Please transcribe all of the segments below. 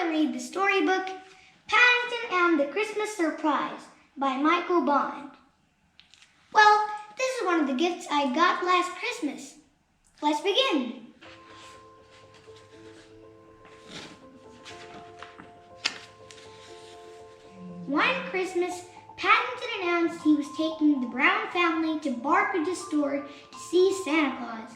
to read the storybook Paddington and the Christmas Surprise by Michael Bond. Well, this is one of the gifts I got last Christmas. Let's begin. One Christmas, Paddington announced he was taking the Brown family to Barkrage's store to see Santa Claus.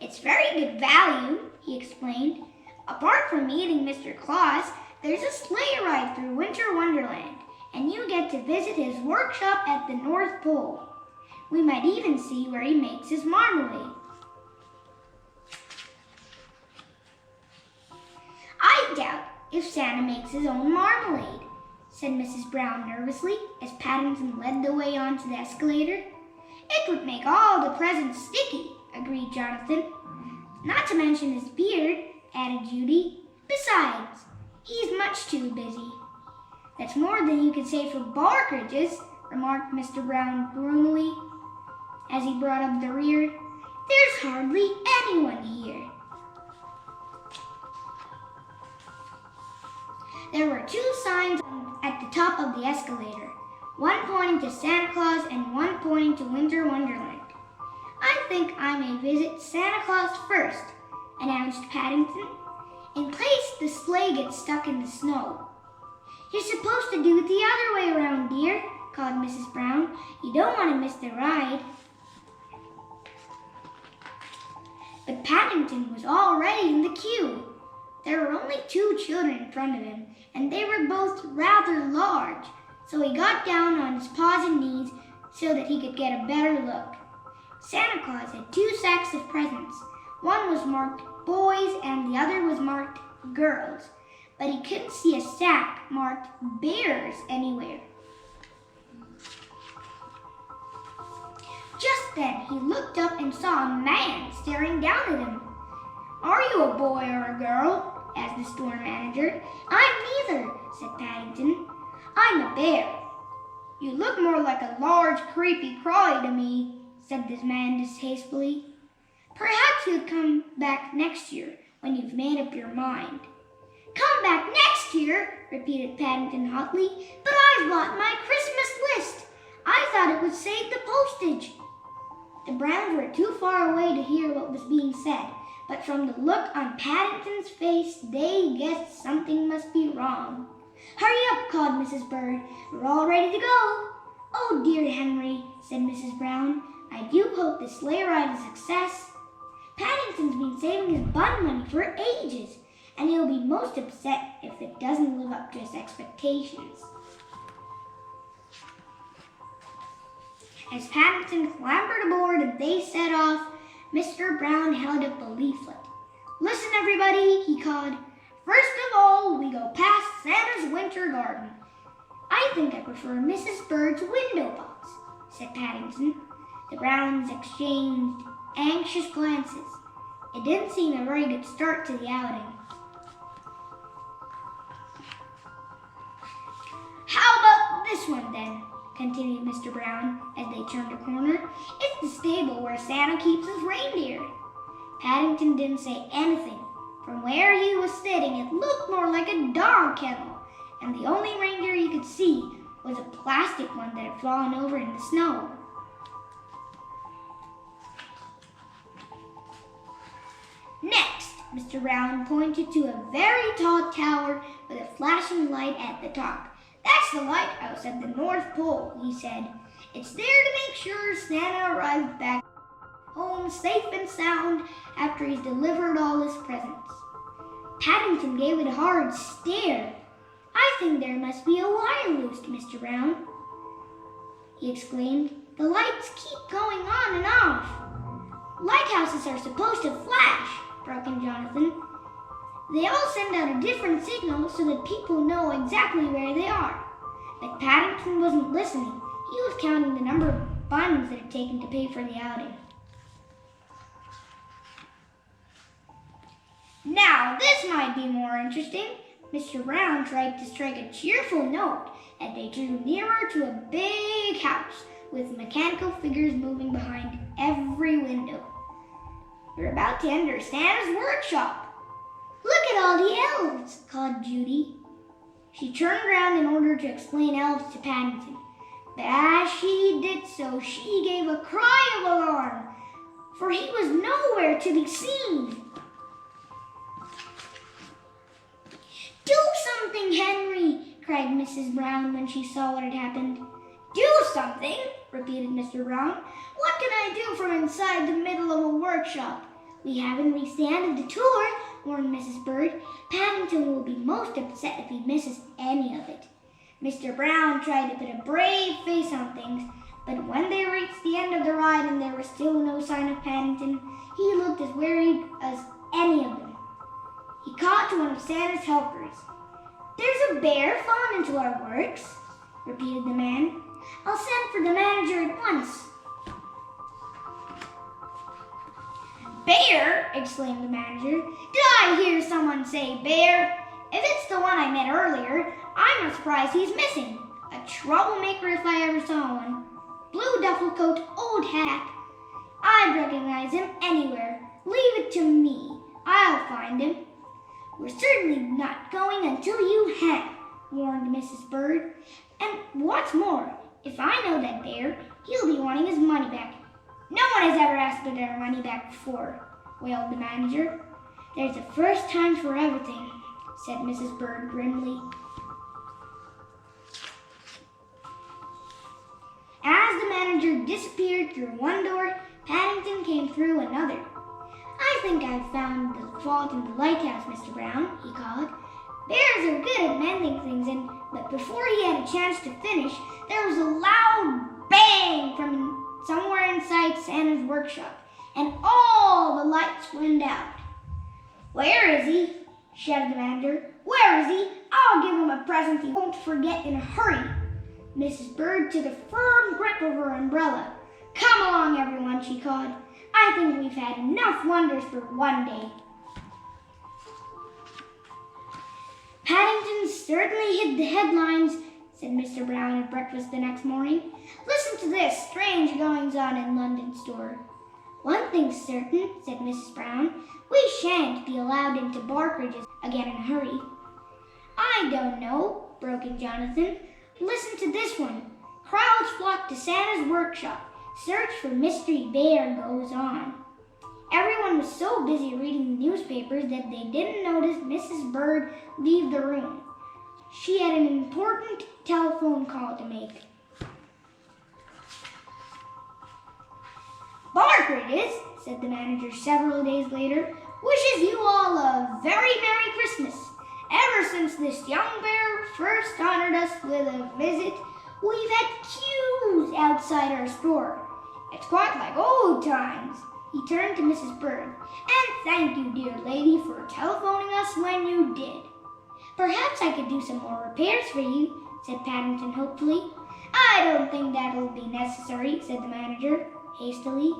It's very good value, he explained. Apart from meeting Mr. Claus, there's a sleigh ride through Winter Wonderland, and you get to visit his workshop at the North Pole. We might even see where he makes his marmalade. I doubt if Santa makes his own marmalade, said Mrs. Brown nervously as Paddington led the way onto the escalator. It would make all the presents sticky, agreed Jonathan. Not to mention his beard, added Judy. Besides, he's much too busy. That's more than you could say for Barkrage's, remarked Mr. Brown gloomily as he brought up the rear. There's hardly anyone here. There were two signs at the top of the escalator, one pointing to Santa Claus and one pointing to Winter Wonderland. I think I may visit Santa Claus first, announced Paddington. In case the sleigh gets stuck in the snow. You're supposed to do it the other way around, dear, called Mrs. Brown. You don't want to miss the ride. But Paddington was already in the queue. There were only two children in front of him, and they were both rather large, so he got down on his paws and knees so that he could get a better look. Santa Claus had two sacks of presents. One was marked boys and the other was marked girls, but he couldn't see a sack marked bears anywhere. Just then he looked up and saw a man staring down at him. Are you a boy or a girl? Asked the store manager. I'm neither, said Paddington. I'm a bear. You look more like a large, creepy crawly to me, said this man distastefully. Perhaps you'll come back next year when you've made up your mind. Come back next year, repeated Paddington hotly, but I've bought my Christmas list. I thought it would save the postage. The Browns were too far away to hear what was being said, but from the look on Paddington's face, they guessed something must be wrong. Hurry up, called Mrs. Bird. We're all ready to go. Oh, dear Henry, said Mrs. Brown. I do hope the sleigh ride is a success. Paddington's been saving his bun money for ages, and he'll be most upset if it doesn't live up to his expectations. As Paddington clambered aboard and they set off, Mr. Brown held up a leaflet. Listen, everybody, he called. First of all, we go past Santa's winter garden. I think I prefer Mrs. Bird's window box, said Paddington. The Browns exchanged anxious glances. It didn't seem a very good start to the outing. How about this one then? Continued Mr. Brown as they turned a corner. It's the stable where Santa keeps his reindeer. Paddington didn't say anything. From where he was sitting, it looked more like a dog kennel, and the only reindeer he could see was a plastic one that had fallen over in the snow. Next, Mr. Brown pointed to a very tall tower with a flashing light at the top. That's the lighthouse at the North Pole, he said. It's there to make sure Santa arrives back home safe and sound after he's delivered all his presents. Paddington gave it a hard stare. I think there must be a wire loose, Mr. Brown, he exclaimed. The lights keep going on and off. Lighthouses are supposed to flash, broke in Jonathan. They all send out a different signal so that people know exactly where they are. But Paddington wasn't listening. He was counting the number of buns it had taken to pay for the outing. Now, this might be more interesting. Mr. Brown tried to strike a cheerful note as they drew nearer to a big house with mechanical figures moving behind every window. You're about to enter Santa's workshop. Look at all the elves, called Judy. She turned around in order to explain elves to Paddington. But as she did so, she gave a cry of alarm, for he was nowhere to be seen. Do something, Henry, cried Mrs. Brown when she saw what had happened. Do something, repeated Mr. Brown. What can I do from inside the middle of a workshop? We haven't reached the end of the tour, warned Mrs. Bird. Paddington will be most upset if he misses any of it. Mr. Brown tried to put a brave face on things, but when they reached the end of the ride and there was still no sign of Paddington, he looked as worried as any of them. He called to one of Santa's helpers. There's a bear fallen into our works, repeated the man. I'll send for the manager at once. Bear? Exclaimed the manager. Did I hear someone say bear? If it's the one I met earlier, I'm not surprised he's missing. A troublemaker if I ever saw one. Blue duffel coat, old hat. I'd recognize him anywhere. Leave it to me. I'll find him. We're certainly not going until you have, warned Mrs. Bird. And what's more, if I know that bear, he'll be wanting his money back. No one has ever asked for their money back before, wailed the manager. There's a first time for everything, said Mrs. Bird grimly. As the manager disappeared through one door, Paddington came through another. I think I've found the fault in the lighthouse, Mr. Brown, he called. Bears are good at mending things, but before he had a chance to finish, there was a loud bang from somewhere inside Santa's workshop, and all the lights went out. Where is he? Shouted the manager. Where is he? I'll give him a present he won't forget in a hurry. Mrs. Bird took a firm grip of her umbrella. Come along, everyone, she called. I think we've had enough wonders for one day. Paddington certainly hit the headlines, said Mr. Brown at breakfast the next morning. Listen to this strange goings-on in London store. One thing's certain, said Mrs. Brown. We shan't be allowed into Barkridge's again in a hurry. I don't know, broke in Jonathan. Listen to this one. Crowds flock to Santa's workshop. Search for mystery bear goes on. Everyone was so busy reading the newspapers that they didn't notice Mrs. Bird leave the room. She had an important telephone call to make. Barkridge's, said the manager several days later, wishes you all a very Merry Christmas. Ever since this young bear first honored us with a visit, we've had queues outside our store. It's quite like old times. He turned to Mrs. Bird. And thank you, dear lady, for telephoning us when you did. Perhaps I could do some more repairs for you, said Paddington hopefully. I don't think that'll be necessary, said the manager hastily.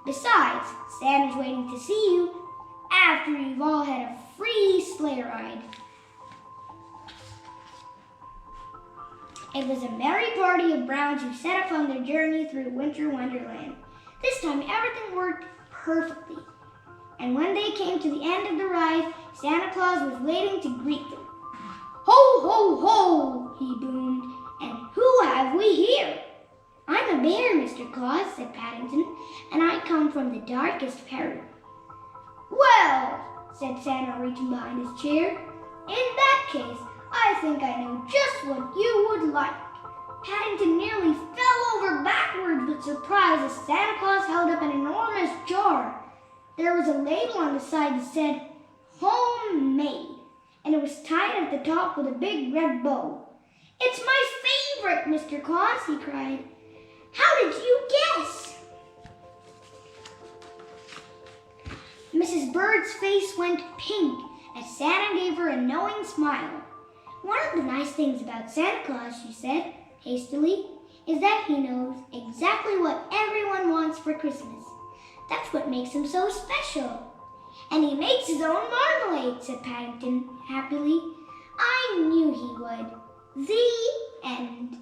Besides, Santa's waiting to see you after you've all had a free sleigh ride. It was a merry party of Browns who set off on their journey through winter wonderland. This time everything worked perfectly. And when they came to the end of the ride, Santa Claus was waiting to greet them. Ho, ho, ho, he boomed. And who have we here? I'm a bear, Mr. Claus, said Paddington, and I come from the darkest peril. Well, said Santa, reaching behind his chair, in that case, I think I know just what you would like. Paddington nearly fell over backwards with surprise as Santa Claus held up an enormous jar. There was a label on the side that said, Homemade, and it was tied at the top with a big red bow. It's my favorite, Mr. Claus, he cried. How did you guess? Mrs. Bird's face went pink as Santa gave her a knowing smile. One of the nice things about Santa Claus, she said hastily, is that he knows exactly what everyone wants for Christmas. That's what makes him so special. And he makes his own marmalade, said Paddington happily. I knew he would. The end.